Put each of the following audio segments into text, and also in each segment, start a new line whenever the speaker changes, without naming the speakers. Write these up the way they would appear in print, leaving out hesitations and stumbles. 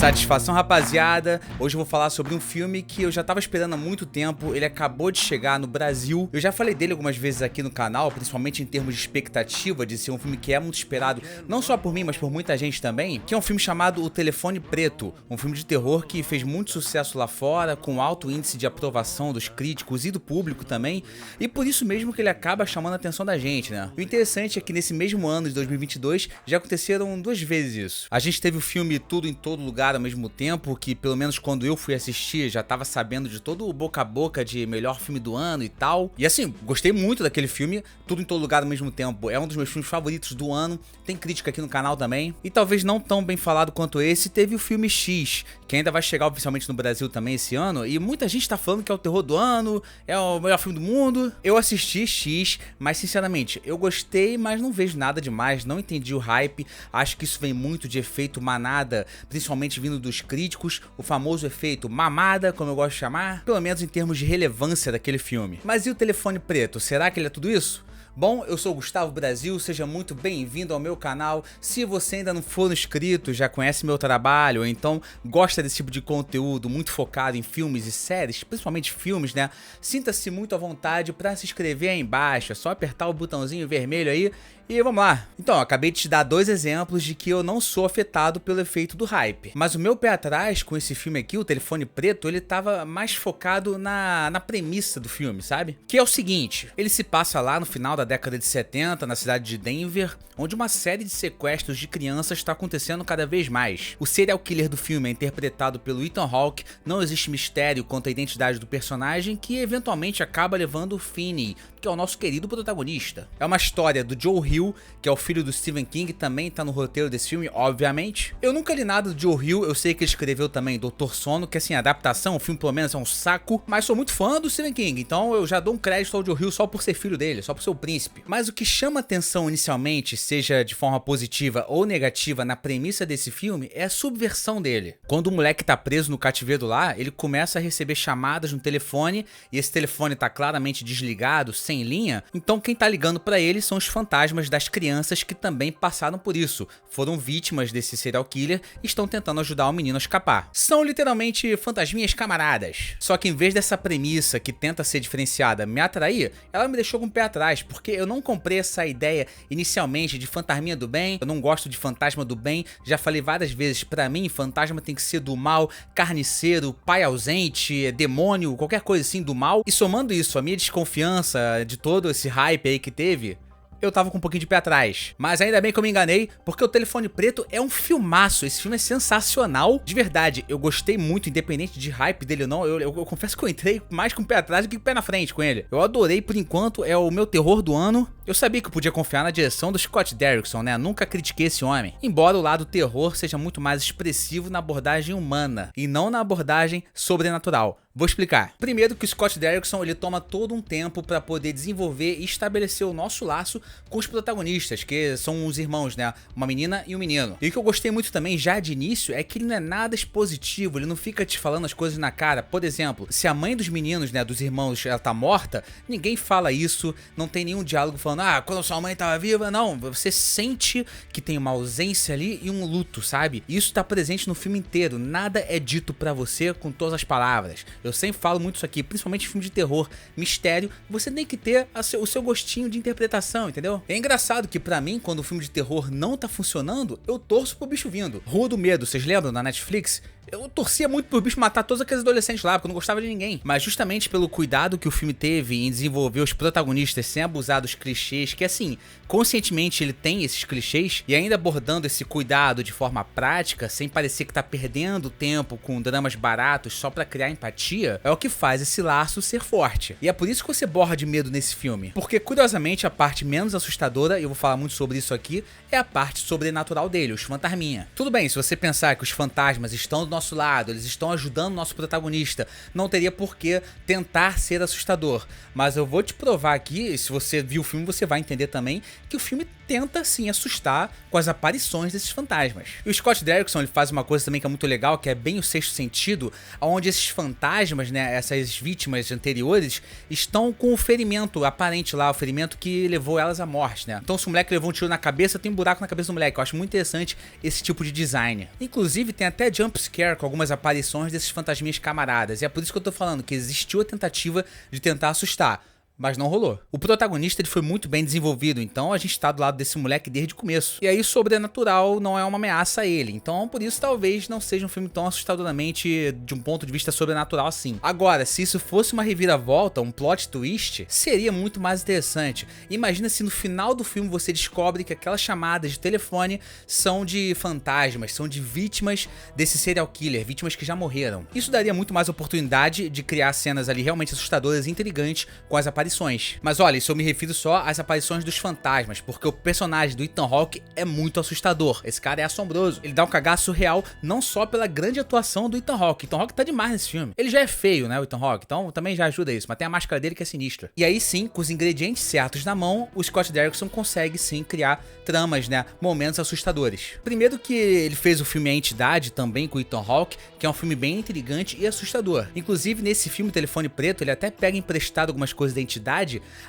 Satisfação, rapaziada. Hoje eu vou falar sobre um filme que eu já tava esperando há muito tempo. Ele acabou de chegar no Brasil. Eu já falei dele algumas vezes aqui no canal, principalmente em termos de expectativa de ser um filme que é muito esperado, não só por mim, mas por muita gente também, que é um filme chamado O Telefone Preto, um filme de terror que fez muito sucesso lá fora, com alto índice de aprovação dos críticos e do público também, e por isso mesmo que ele acaba chamando a atenção da gente, né? O interessante é que nesse mesmo ano de 2022 já aconteceram duas vezes isso. A gente teve o filme Tudo em Todo Lugar ao mesmo tempo, que pelo menos quando eu fui assistir já tava sabendo de todo o boca a boca de melhor filme do ano e tal. E assim, gostei muito daquele filme, Tudo em Todo Lugar ao mesmo tempo. É um dos meus filmes favoritos do ano, tem crítica aqui no canal também. E talvez não tão bem falado quanto esse, teve o filme X, que ainda vai chegar oficialmente no Brasil também esse ano, e muita gente tá falando que é o terror do ano, é o melhor filme do mundo. Eu assisti X, mas sinceramente, eu gostei, mas não vejo nada demais, não entendi o hype. Acho que isso vem muito de efeito manada, principalmente vindo dos críticos, o famoso efeito mamada, como eu gosto de chamar, pelo menos em termos de relevância daquele filme. Mas e o Telefone Preto, será que ele é tudo isso? Bom, eu sou o Gustavo Brasil, seja muito bem-vindo ao meu canal. Se você ainda não for inscrito, já conhece meu trabalho, ou então gosta desse tipo de conteúdo muito focado em filmes e séries, principalmente filmes, né? Sinta-se muito à vontade para se inscrever aí embaixo, é só apertar o botãozinho vermelho aí e vamos lá. Então, eu acabei de te dar dois exemplos de que eu não sou afetado pelo efeito do hype. Mas o meu pé atrás com esse filme aqui, O Telefone Preto, ele tava mais focado na premissa do filme, sabe? Que é o seguinte, ele se passa lá no final da década de 70, na cidade de Denver, onde uma série de sequestros de crianças está acontecendo cada vez mais. O serial killer do filme é interpretado pelo Ethan Hawke, não existe mistério quanto à identidade do personagem, que eventualmente acaba levando o Finney, que é o nosso querido protagonista. É uma história do Joe Hill, que é o filho do Stephen King, também tá no roteiro desse filme, obviamente. Eu nunca li nada do Joe Hill, eu sei que ele escreveu também Doutor Sono, que assim, a adaptação, o filme pelo menos é um saco, mas sou muito fã do Stephen King, então eu já dou um crédito ao Joe Hill só por ser filho dele, só por ser o príncipe. Mas o que chama atenção inicialmente, seja de forma positiva ou negativa na premissa desse filme, é a subversão dele. Quando o moleque tá preso no cativeiro lá, ele começa a receber chamadas no telefone, e esse telefone tá claramente desligado, sem linha, então quem tá ligando pra ele são os fantasmas das crianças que também passaram por isso, foram vítimas desse serial killer e estão tentando ajudar o menino a escapar. São literalmente fantasminhas camaradas. Só que em vez dessa premissa que tenta ser diferenciada me atrair, ela me deixou com o pé atrás, porque eu não comprei essa ideia inicialmente de fantasminha do bem, eu não gosto de fantasma do bem, já falei várias vezes, pra mim fantasma tem que ser do mal, carniceiro, pai ausente, demônio, qualquer coisa assim do mal. E somando isso, a minha desconfiança de todo esse hype aí que teve, eu tava com um pouquinho de pé atrás. Mas ainda bem que eu me enganei, porque O Telefone Preto é um filmaço, esse filme é sensacional. De verdade, eu gostei muito, independente de hype dele ou não, eu confesso que eu entrei mais com o pé atrás do que com o pé na frente com ele. Eu adorei, por enquanto, é o meu terror do ano. Eu sabia que eu podia confiar na direção do Scott Derrickson, né? Nunca critiquei esse homem. Embora o lado terror seja muito mais expressivo na abordagem humana, e não na abordagem sobrenatural. Vou explicar. Primeiro que o Scott Derrickson, ele toma todo um tempo para poder desenvolver e estabelecer o nosso laço com os protagonistas, que são os irmãos, né? Uma menina e um menino. E o que eu gostei muito também, já de início, é que ele não é nada expositivo, ele não fica te falando as coisas na cara. Por exemplo, se a mãe dos meninos, né, dos irmãos, ela tá morta, ninguém fala isso, não tem nenhum diálogo falando, ah, quando sua mãe tava viva, não. Você sente que tem uma ausência ali e um luto, sabe? Isso tá presente no filme inteiro, nada é dito pra você com todas as palavras. Eu sempre falo muito isso aqui, principalmente em filme de terror, mistério, você tem que ter o seu gostinho de interpretação, entendeu? É engraçado que pra mim, quando o filme de terror não tá funcionando, eu torço pro bicho vindo. Rua do Medo, vocês lembram na Netflix? Eu torcia muito pro bicho matar todos aqueles adolescentes lá, porque eu não gostava de ninguém. Mas justamente pelo cuidado que o filme teve em desenvolver os protagonistas sem abusar dos clichês, que assim, conscientemente ele tem esses clichês, e ainda abordando esse cuidado de forma prática, sem parecer que tá perdendo tempo com dramas baratos só pra criar empatia, é o que faz esse laço ser forte. E é por isso que você borra de medo nesse filme. Porque, curiosamente, a parte menos assustadora, e eu vou falar muito sobre isso aqui, é a parte sobrenatural dele, os fantasminha. Tudo bem, se você pensar que os fantasmas estão do nosso lado, eles estão ajudando o nosso protagonista, não teria por que tentar ser assustador. Mas eu vou te provar aqui, se você viu o filme, você vai entender também, que o filme tenta sim assustar com as aparições desses fantasmas. E o Scott Derrickson, ele faz uma coisa também que é muito legal, que é bem o sexto sentido, onde esses fantasmas, né, essas vítimas anteriores, estão com o ferimento aparente lá, o ferimento que levou elas à morte, né? Então se o moleque levou um tiro na cabeça, tem um buraco na cabeça do moleque. Eu acho muito interessante esse tipo de design. Inclusive tem até jump scare com algumas aparições desses fantasminhas camaradas, e é por isso que eu tô falando que existiu a tentativa de tentar assustar, mas não rolou. O protagonista, ele foi muito bem desenvolvido, então a gente tá do lado desse moleque desde o começo. E aí o sobrenatural não é uma ameaça a ele, então por isso talvez não seja um filme tão assustadoramente de um ponto de vista sobrenatural assim. Agora, se isso fosse uma reviravolta, um plot twist, seria muito mais interessante. Imagina se no final do filme você descobre que aquelas chamadas de telefone são de fantasmas, são de vítimas desse serial killer, vítimas que já morreram. Isso daria muito mais oportunidade de criar cenas ali realmente assustadoras e intrigantes com as aparições. Mas olha, isso eu me refiro só às aparições dos fantasmas, porque o personagem do Ethan Hawke é muito assustador. Esse cara é assombroso. Ele dá um cagaço real, não só pela grande atuação do Ethan Hawke. Ethan Hawke tá demais nesse filme. Ele já é feio, né, o Ethan Hawke, então também já ajuda isso, mas tem a máscara dele que é sinistra. E aí sim, com os ingredientes certos na mão, o Scott Derrickson consegue sim criar tramas, né, momentos assustadores. Primeiro que ele fez o filme A Entidade, também com o Ethan Hawke, que é um filme bem intrigante e assustador. Inclusive, nesse filme Telefone Preto, ele até pega emprestado algumas coisas da Entidade,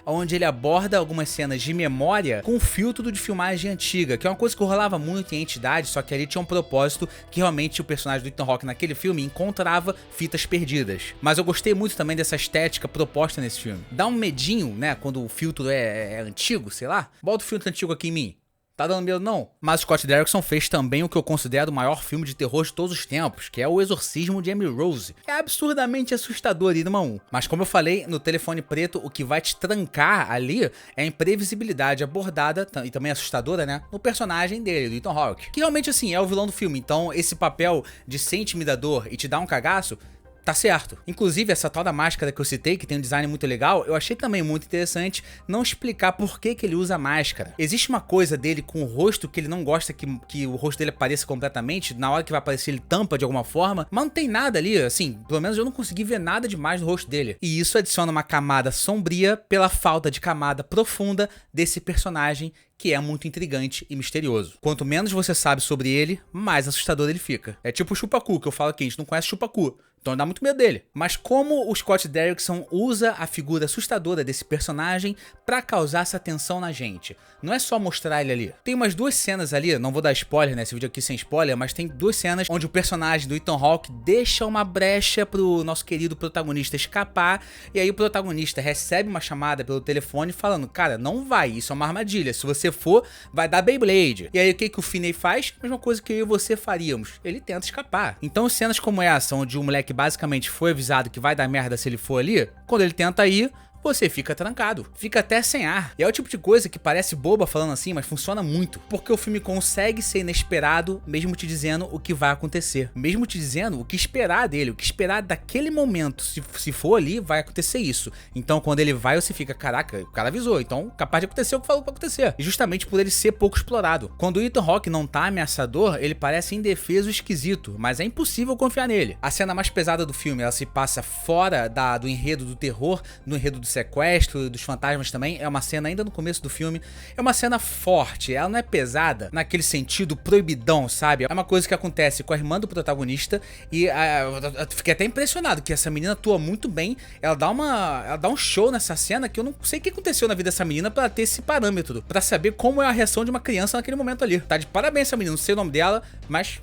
onde ele aborda algumas cenas de memória com filtro de filmagem antiga, que é uma coisa que rolava muito em Entidade, só que ali tinha um propósito que realmente o personagem do Ethan Hawke naquele filme encontrava fitas perdidas. Mas eu gostei muito também dessa estética proposta nesse filme. Dá um medinho, né, quando o filtro é antigo, sei lá. Bota o filtro antigo aqui em mim. Tá dando medo não? Mas Scott Derrickson fez também o que eu considero o maior filme de terror de todos os tempos, que é O Exorcismo de Emily Rose. É absurdamente assustador, irmão. Mas como eu falei, no Telefone Preto, o que vai te trancar ali é a imprevisibilidade abordada, e também assustadora, né, no personagem dele, do Ethan Hawke. Que realmente, assim, é o vilão do filme, então esse papel de ser intimidador e te dar um cagaço, tá certo. Inclusive, essa tal da máscara que eu citei, que tem um design muito legal, eu achei também muito interessante não explicar por que ele usa máscara. Existe uma coisa dele com o rosto que ele não gosta que o rosto dele apareça completamente, na hora que vai aparecer ele tampa de alguma forma, mas não tem nada ali, assim, pelo menos eu não consegui ver nada demais no rosto dele. E isso adiciona uma camada sombria pela falta de camada profunda desse personagem, que é muito intrigante e misterioso. Quanto menos você sabe sobre ele, mais assustador ele fica. É tipo o Chupacu, que eu falo aqui, a gente não conhece o Chupacu, então dá muito medo dele. Mas como o Scott Derrickson usa a figura assustadora desse personagem pra causar essa tensão na gente. Não é só mostrar ele ali. Tem umas duas cenas ali, não vou dar spoiler nesse vídeo aqui sem spoiler, mas tem duas cenas onde o personagem do Ethan Hawke deixa uma brecha pro nosso querido protagonista escapar, e aí o protagonista recebe uma chamada pelo telefone falando, cara, não vai, isso é uma armadilha, se você for, vai dar Beyblade. E aí o que o Finney faz? Mesma coisa que eu e você faríamos. Ele tenta escapar. Então cenas como essa, onde o moleque basicamente foi avisado que vai dar merda se ele for ali, quando ele tenta ir, você fica trancado, fica até sem ar. E é o tipo de coisa que parece boba falando assim, mas funciona muito, porque o filme consegue ser inesperado, mesmo te dizendo o que vai acontecer, mesmo te dizendo o que esperar dele, o que esperar daquele momento. Se for ali, vai acontecer isso. Então quando ele vai, você fica, caraca, o cara avisou, então capaz de acontecer o que falou pra acontecer. E justamente por ele ser pouco explorado. Quando o Ethan Hawke não tá ameaçador, ele parece indefeso e esquisito, mas é impossível confiar nele. A cena mais pesada do filme, ela se passa fora do enredo do terror, do enredo do sequestro, dos fantasmas também. É uma cena ainda no começo do filme. É uma cena forte, ela não é pesada naquele sentido proibidão, sabe? É uma coisa que acontece com a irmã do protagonista e eu fiquei até impressionado que essa menina atua muito bem. Ela dá um show nessa cena que eu não sei o que aconteceu na vida dessa menina pra ter esse parâmetro, pra saber como é a reação de uma criança naquele momento ali. Tá de parabéns essa menina, não sei o nome dela, mas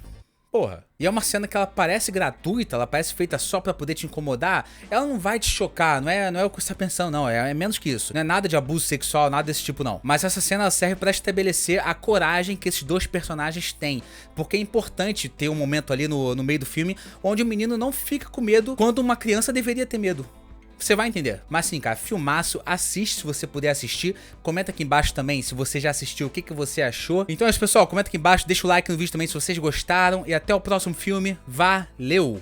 porra. E é uma cena que ela parece gratuita, ela parece feita só pra poder te incomodar. Ela não vai te chocar, não é o que você tá pensando, não. É menos que isso. Não é nada de abuso sexual, nada desse tipo, não. Mas essa cena ela serve pra estabelecer a coragem que esses dois personagens têm. Porque é importante ter um momento ali no meio do filme onde o menino não fica com medo quando uma criança deveria ter medo. Você vai entender. Mas sim, cara, filmaço, assiste se você puder assistir. Comenta aqui embaixo também se você já assistiu, o que você achou. Então é isso, pessoal, comenta aqui embaixo, deixa o like no vídeo também se vocês gostaram. E até o próximo filme. Valeu!